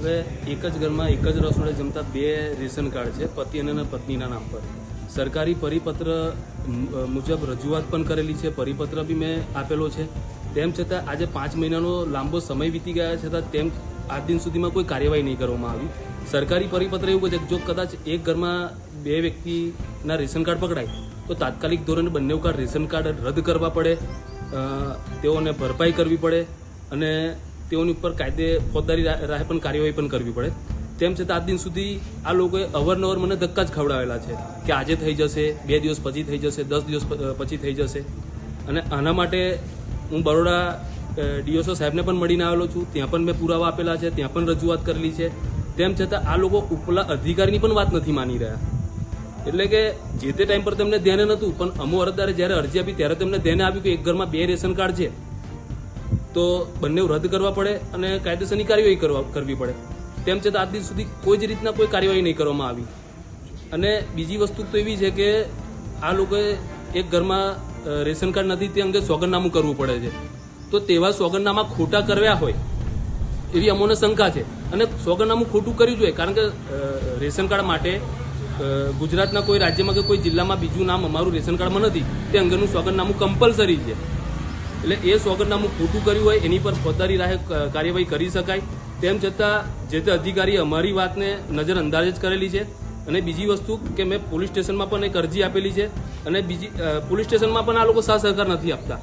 હવે એક જ ઘરમાં એક જ રસોડે જમતા બે રેશન કાર્ડ છે, પતિ અને પત્નીના નામ પર. સરકારી પરિપત્ર મુજબ રજૂઆત પણ કરેલી છે, પરિપત્ર બી મેં આપેલો છે. તેમ છતાં આજે 5 મહિનાનો લાંબો સમય વીતી ગયા છતાં તેમ આજ દિન સુધીમાં કોઈ કાર્યવાહી નહીં કરવામાં આવી. સરકારી પરિપત્ર એવું કહે છે કે જો કદાચ એક ઘરમાં બે વ્યક્તિના રેશન કાર્ડ પકડાય તો તાત્કાલિક ધોરણે બંને કાર્ડ રેશન કાર્ડ રદ કરવા પડે, તેઓને ભરપાઈ કરવી પડે અને તેઓની ઉપર કાયદે ફોજદારી રાહે પણ કાર્યવાહી પણ કરવી પડે. તેમ છતાં આજ દિન સુધી આ લોકોએ અવારનવાર મને ધક્કા જ ખવડાવેલા છે કે આજે થઈ જશે, 2 દિવસ પછી થઈ જશે, 10 દિવસ પછી થઈ જશે. અને આના માટે હું બરોડા ડીઓસો સાહેબને પણ મળીને આવેલો છું, ત્યાં પણ મેં પુરાવા આપેલા છે, ત્યાં પણ રજૂઆત કરેલી છે. તેમ છતાં આ લોકો ઉપલા અધિકારીની પણ વાત નથી માની રહ્યા. એટલે કે જે તે ટાઈમ પર તેમને ધ્યાને નહોતું, પણ અમો અરજદારે જ્યારે અરજી આપી ત્યારે તેમને ધ્યાને આવ્યું કે એક ઘરમાં 2 રેશન કાર્ડ છે તો બંને રદ કરવા પડે અને કાયદેસરની કાર્યવાહી કરવી પડે. તેમ છતાં આજ દિન સુધી કોઈ જ રીતના કોઈ કાર્યવાહી નહીં કરવામાં આવી. અને બીજી વસ્તુ તો એવી છે કે આ લોકોએ એક ઘરમાં રેશન કાર્ડ નથી તે અંગે સોગંદનામું કરવું પડે છે. તો તેવા સોગંદનામા ખોટા કર્યા હોય એવી અમોને શંકા છે. અને સોગંદનામું ખોટું કર્યું જોઈએ, કારણ કે રેશન કાર્ડ માટે ગુજરાતના કોઈ રાજ્યમાં કે કોઈ જિલ્લામાં બીજું નામ અમારું રેશન કાર્ડમાં નથી, તે અંગેનું સોગંદનામું કમ્પલસરી છે. એટલે એ સોગંદનામું ખોટું કર્યું હોય એની પર ફોજદારી રાહે કાર્યવાહી કરી શકાય. તેમ છતાં જે તે અધિકારી અમારી વાતને નજરઅંદાજ જ કરેલી છે. અને બીજી વસ્તુ કે મેં પોલીસ સ્ટેશનમાં પણ એક અરજી આપેલી છે અને બીજી પોલીસ સ્ટેશનમાં પણ આ લોકો સાથ સહકાર નથી આપતા.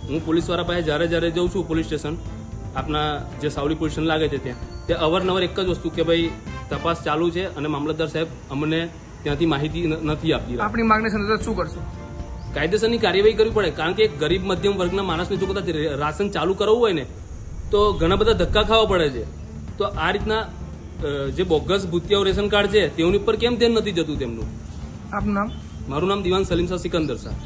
હું પોલીસવાળા પાસે જ્યારે જઉં છું પોલીસ સ્ટેશન, આપના જે સાવલી પોલીસ સ્ટેશન લાગે છે ત્યાં, તે અવારનવાર એક જ વસ્તુ કે ભાઈ તપાસ ચાલુ છે અને મામલતદાર સાહેબ અમને ત્યાંથી માહિતી નથી આપતી. આપણી માંગણી સંદર્ભે શું કરશો? કાયદેસરની કાર્યવાહી કરવી પડે, કારણ કે એક ગરીબ મધ્યમ વર્ગના માણસને જો કદાચ રાશન ચાલુ કરવું હોય ને તો ઘણા બધા ધક્કા ખાવા પડે છે. તો આ રીતના જે બોગસ ભૂતિયાઓ રેશન કાર્ડ છે તેઓની ઉપર કેમ ધ્યાન નથી જતું તેમનું? આપનું નામ? મારું નામ દિવાન સલીમ શાહ સિકંદર શાહ.